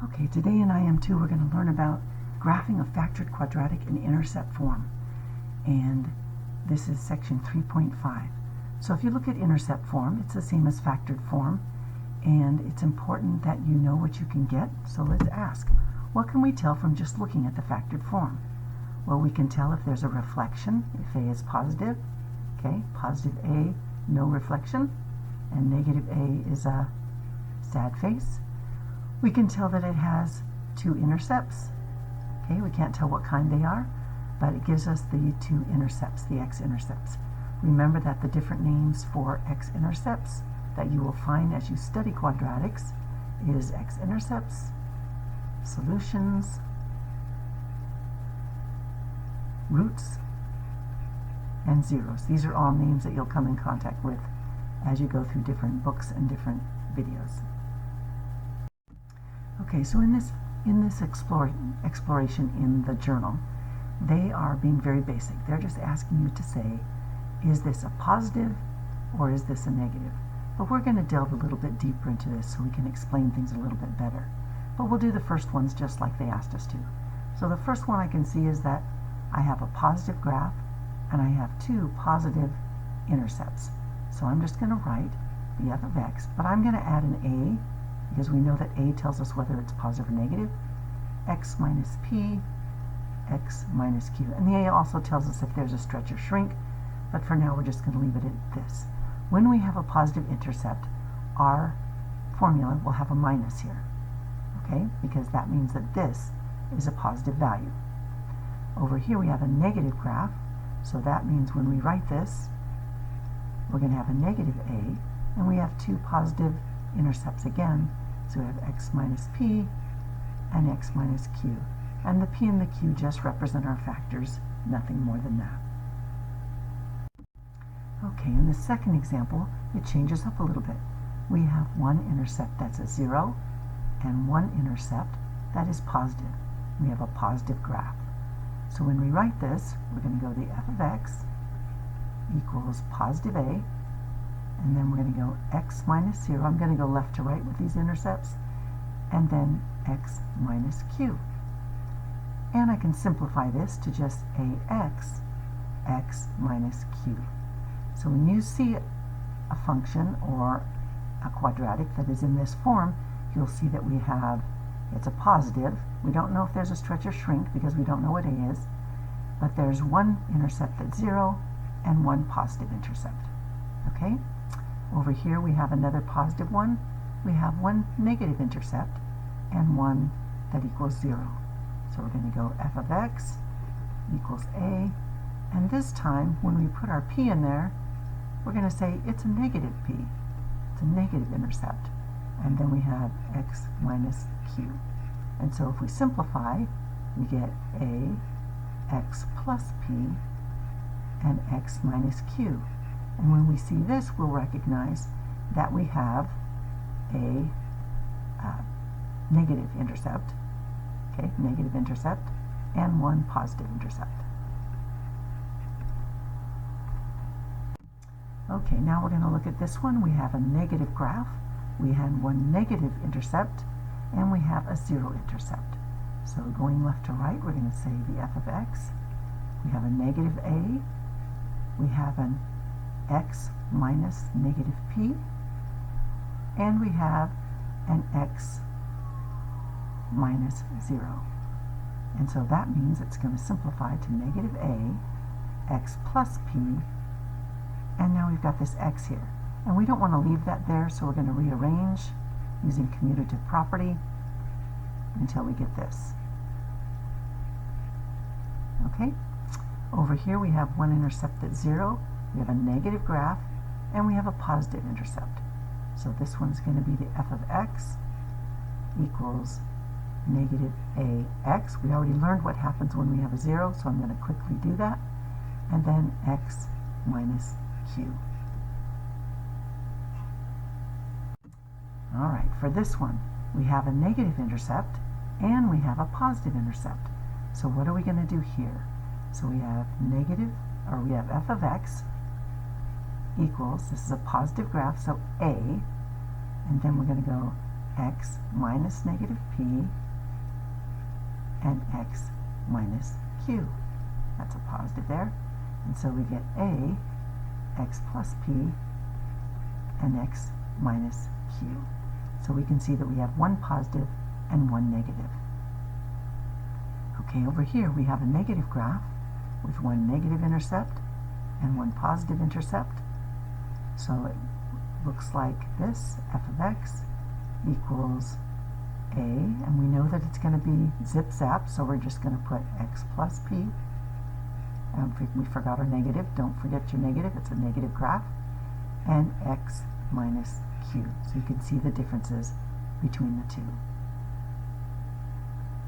Okay, today in IM2 we're going to learn about graphing a factored quadratic in intercept form. And this is section 3.5. So if you look at intercept form, it's the same as factored form. And it's important that you know what you can get. So let's ask, what can we tell from just looking at the factored form? Well, we can tell if there's a reflection, if A is positive. Okay, positive A, no reflection. And negative A is a sad face. We can tell that it has two intercepts. Okay, we can't tell what kind they are, but it gives us the two intercepts, the x-intercepts. Remember that the different names for x-intercepts that you will find as you study quadratics is x-intercepts, solutions, roots, and zeros. These are all names that you'll come in contact with as you go through different books and different videos. Okay, so in this exploration in the journal, they are being very basic. They're just asking you to say, is this a positive or is this a negative? But we're going to delve a little bit deeper into this so we can explain things a little bit better. But we'll do the first ones just like they asked us to. So the first one I can see is that I have a positive graph and I have two positive intercepts. So I'm just going to write the f of x, but I'm going to add an a, because we know that a tells us whether it's positive or negative, x minus p, x minus q. And the a also tells us if there's a stretch or shrink, but for now we're just going to leave it at this. When we have a positive intercept, our formula will have a minus here, okay? Because that means that this is a positive value. Over here we have a negative graph, so that means when we write this, we're going to have a negative a, and we have two positive intercepts again, so we have x minus p and x minus q. And the p and the q just represent our factors, nothing more than that. Okay, in the second example, it changes up a little bit. We have one intercept that's a 0 and one intercept that is positive. We have a positive graph. So when we write this, we're going to go the f of x equals positive a, and then we're going to go x minus 0. I'm going to go left to right with these intercepts, and then x minus q. And I can simplify this to just ax, x minus q. So when you see a function or a quadratic that is in this form, you'll see that we have, it's a positive. We don't know if there's a stretch or shrink because we don't know what a is, but there's one intercept that's 0 and one positive intercept. Okay? Over here we have another positive one. We have one negative intercept and one that equals 0. So we're going to go f of x equals a, and this time when we put our p in there, we're going to say it's a negative p. It's a negative intercept. And then we have x minus q. And so if we simplify, we get a x plus p and x minus q. And when we see this, we'll recognize that we have a negative intercept, okay, negative intercept, and one positive intercept. Okay, now we're going to look at this one. We have a negative graph, we had one negative intercept, and we have a 0 intercept. So going left to right, we're going to say the f of x. We have a negative a, we have an x minus negative p, and we have an x minus 0. And so that means it's going to simplify to negative a, x plus p, and now we've got this x here. And we don't want to leave that there, so we're going to rearrange using commutative property until we get this. Okay? Over here we have one intercept that's 0, we have a negative graph, and we have a positive intercept. So this one's going to be the f of x equals negative ax. We already learned what happens when we have a 0, so I'm going to quickly do that. And then x minus q. Alright, for this one, we have a negative intercept and we have a positive intercept. So what are we going to do here? So we have we have f of x equals, this is a positive graph, so a, and then we're going to go x minus negative p and x minus q. That's a positive there. And so we get a x plus p and x minus q. So we can see that we have one positive and one negative. Okay, over here we have a negative graph with one negative intercept and one positive intercept. So it looks like this, f of x equals a, and we know that it's going to be zip-zap, so we're just going to put x plus p. We forgot our negative. Don't forget your negative. It's a negative graph. And x minus q. So you can see the differences between the two.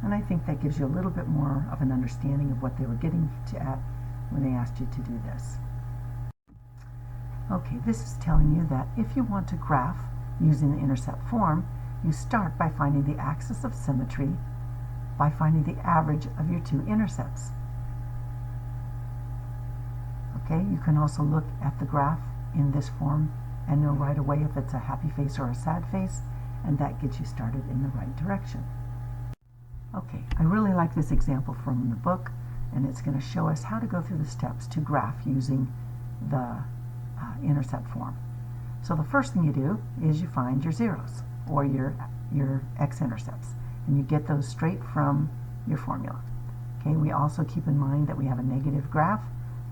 And I think that gives you a little bit more of an understanding of what they were getting at when they asked you to do this. Okay, this is telling you that if you want to graph using the intercept form, you start by finding the axis of symmetry by finding the average of your two intercepts. Okay, you can also look at the graph in this form and know right away if it's a happy face or a sad face, and that gets you started in the right direction. Okay, I really like this example from the book, and it's going to show us how to go through the steps to graph using the intercept form. So the first thing you do is you find your zeros, or your x-intercepts, and you get those straight from your formula. Okay, we also keep in mind that we have a negative graph,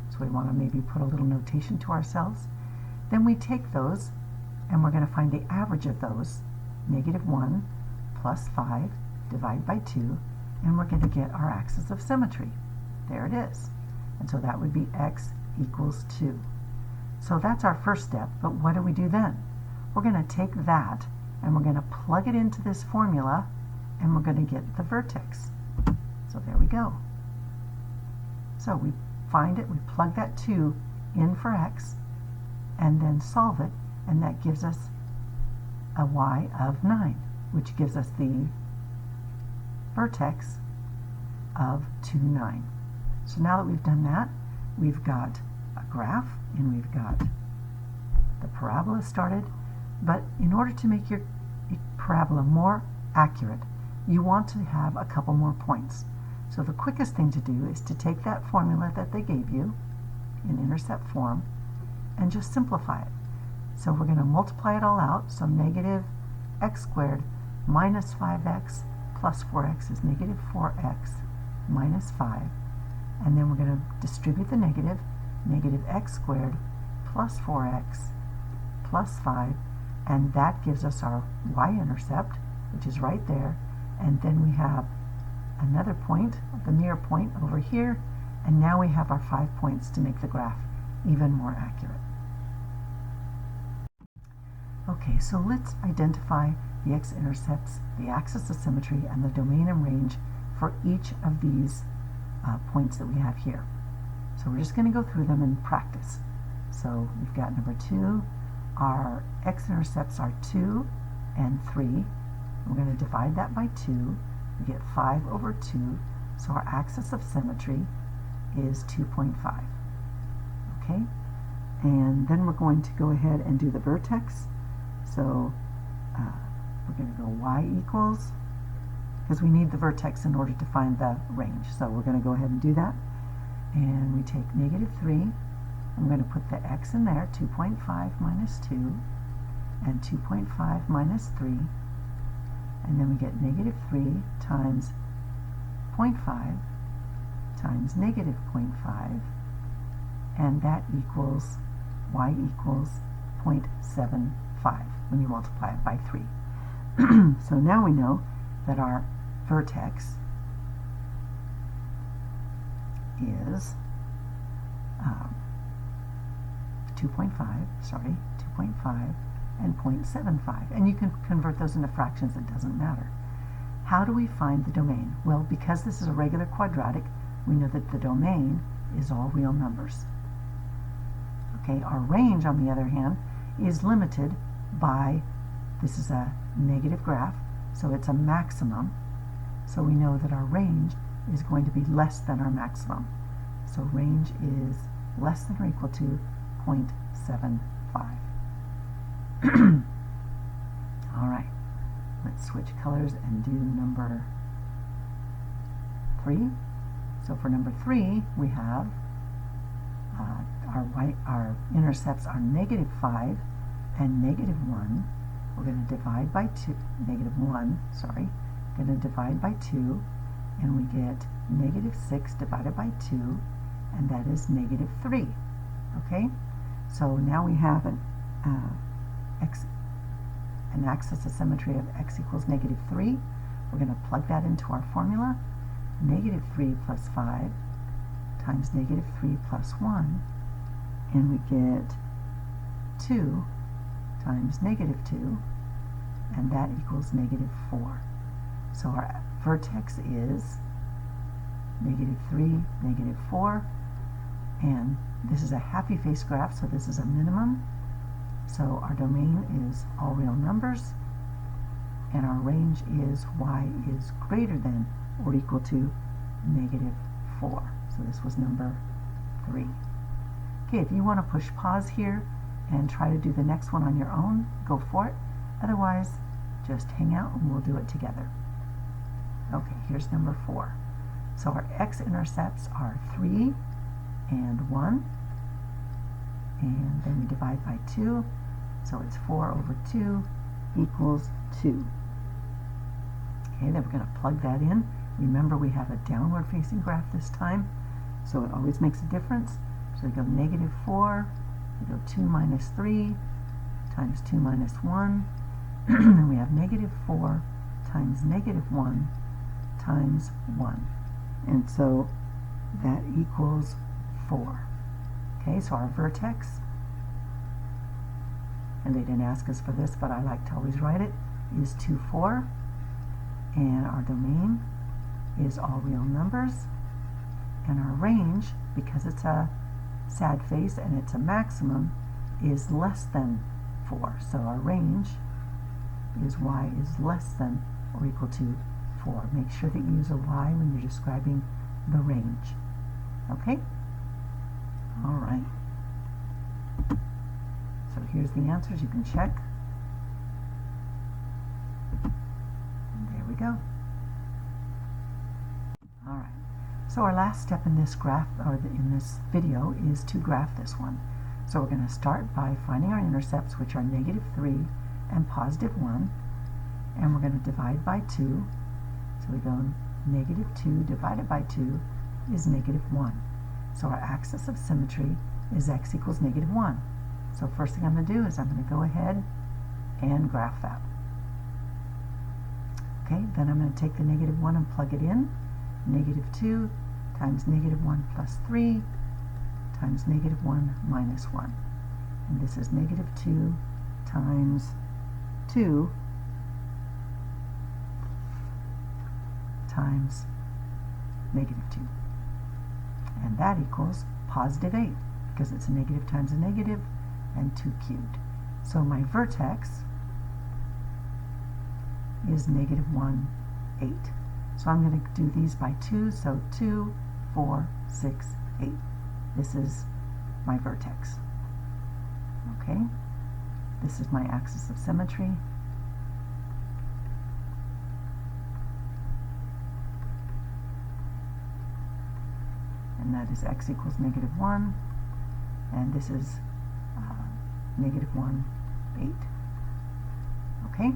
so we want to maybe put a little notation to ourselves. Then we take those, and we're going to find the average of those, -1 plus 5, divide by 2, and we're going to get our axis of symmetry. There it is. And so that would be x equals 2. So that's our first step, but what do we do then? We're going to take that, and we're going to plug it into this formula, and we're going to get the vertex. So there we go. So we find it, we plug that 2 in for x, and then solve it, and that gives us a y of 9, which gives us the vertex of 2, 9. So now that we've done that, we've got a graph, and we've got the parabola started, but in order to make your parabola more accurate, you want to have a couple more points. So the quickest thing to do is to take that formula that they gave you in intercept form and just simplify it. So we're going to multiply it all out. So negative x squared minus 5x plus 4x is negative 4x minus 5. And then we're going to distribute the negative, negative x squared plus 4x plus 5, and that gives us our y-intercept, which is right there. And then we have another point, the near point over here, and now we have our 5 points to make the graph even more accurate. Okay, so let's identify the x-intercepts, the axis of symmetry, and the domain and range for each of these points that we have here. So we're just going to go through them and practice. So we've got number 2, our x-intercepts are 2 and 3. We're going to divide that by 2. We get 5 over 2, so our axis of symmetry is 2.5. Okay, and then we're going to go ahead and do the vertex. So we're going to go y equals, because we need the vertex in order to find the range. So we're going to go ahead and do that. And we take negative 3. I'm going to put the x in there, 2.5 minus 2, and 2.5 minus 3. And then we get negative 3 times 0.5 times negative 0.5, and that equals y equals 0.75 when you multiply it by 3. So now we know that our vertex is 2.5 and 0.75, and you can convert those into fractions, it doesn't matter. How do we find the domain? Well, because this is a regular quadratic, we know that the domain is all real numbers. Okay, our range, on the other hand, is limited by, this is a negative graph, so it's a maximum, so we know that our range is going to be less than our maximum. So range is less than or equal to 0.75. All right, Let's switch colors and do number 3. So for number 3, we have our intercepts are negative 5 and negative 1. We're going to divide by 2, negative 1, sorry. Going to divide by 2, and we get negative 6 divided by 2, and that is negative 3. Okay? So now we have an axis of symmetry of x equals negative 3. We're going to plug that into our formula. Negative 3 plus 5 times negative 3 plus 1, and we get 2 times negative 2, and that equals negative 4. So our vertex is negative 3, negative 4, and this is a happy face graph, so this is a minimum. So our domain is all real numbers, and our range is y is greater than or equal to negative 4. So this was number 3. Okay, if you want to push pause here and try to do the next one on your own, go for it. Otherwise, just hang out and we'll do it together. Okay, here's number 4. So our x-intercepts are 3 and 1, and then we divide by 2, so it's 4 over 2 equals 2. Okay, then we're going to plug that in. Remember, we have a downward facing graph this time, so it always makes a difference. So we go negative 4, we go 2 minus 3 times 2 minus 1, and we have negative 4 times negative 1 times 1. And so that equals 4. Okay, so our vertex, and they didn't ask us for this, but I like to always write it, is 2, 4. And our domain is all real numbers. And our range, because it's a sad face and it's a maximum, is less than 4. So our range is y is less than or equal to 4. Make sure that you use a y when you're describing the range. Okay? All right. So here's the answers. You can check. And there we go. All right. So our last step in this graph, or in this video, is to graph this one. So we're going to start by finding our intercepts, which are negative 3 and positive 1. And we're going to divide by 2. So we go negative 2 divided by 2 is negative 1. So our axis of symmetry is x equals negative 1. So first thing I'm going to do is I'm going to go ahead and graph that. Okay, then I'm going to take the negative 1 and plug it in. Negative 2 times negative 1 plus 3 times negative 1 minus 1. And this is negative 2 times 2 times negative 2. And that equals positive 8, because it's a negative times a negative, and 2 cubed. So my vertex is negative 1, 8. So I'm going to do these by 2, so 2, 4, 6, 8. This is my vertex. Okay? This is my axis of symmetry. And that is x equals negative 1, and this is negative 1, 8. Okay?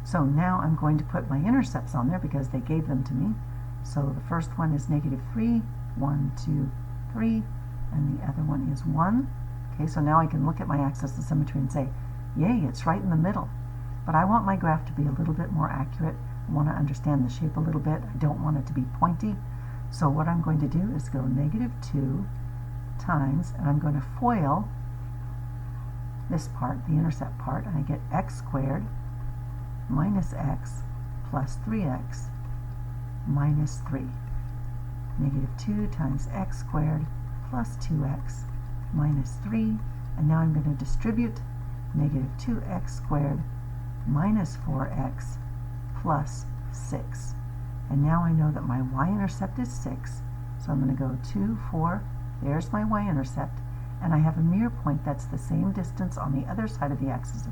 So now I'm going to put my intercepts on there because they gave them to me. So the first one is negative 3, 1, 2, 3, and the other one is 1. Okay, so now I can look at my axis of symmetry and say, yay, it's right in the middle. But I want my graph to be a little bit more accurate. I want to understand the shape a little bit. I don't want it to be pointy. So what I'm going to do is go negative 2 times, and I'm going to FOIL this part, the intercept part, and I get x squared minus x plus 3x minus 3. Negative 2 times x squared plus 2x minus 3. And now I'm going to distribute negative 2x squared minus 4x plus 6. And now I know that my y-intercept is 6. So I'm going to go 2, 4. There's my y-intercept. And I have a mirror point that's the same distance on the other side of the axis of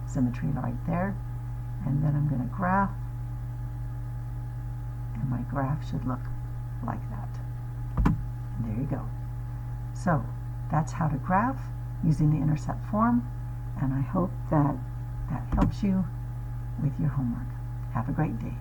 symmetry right there. and then I'm going to graph, and my graph should look like that. And there you go. So that's how to graph using the intercept form, and I hope that that helps you with your homework. Have a great day.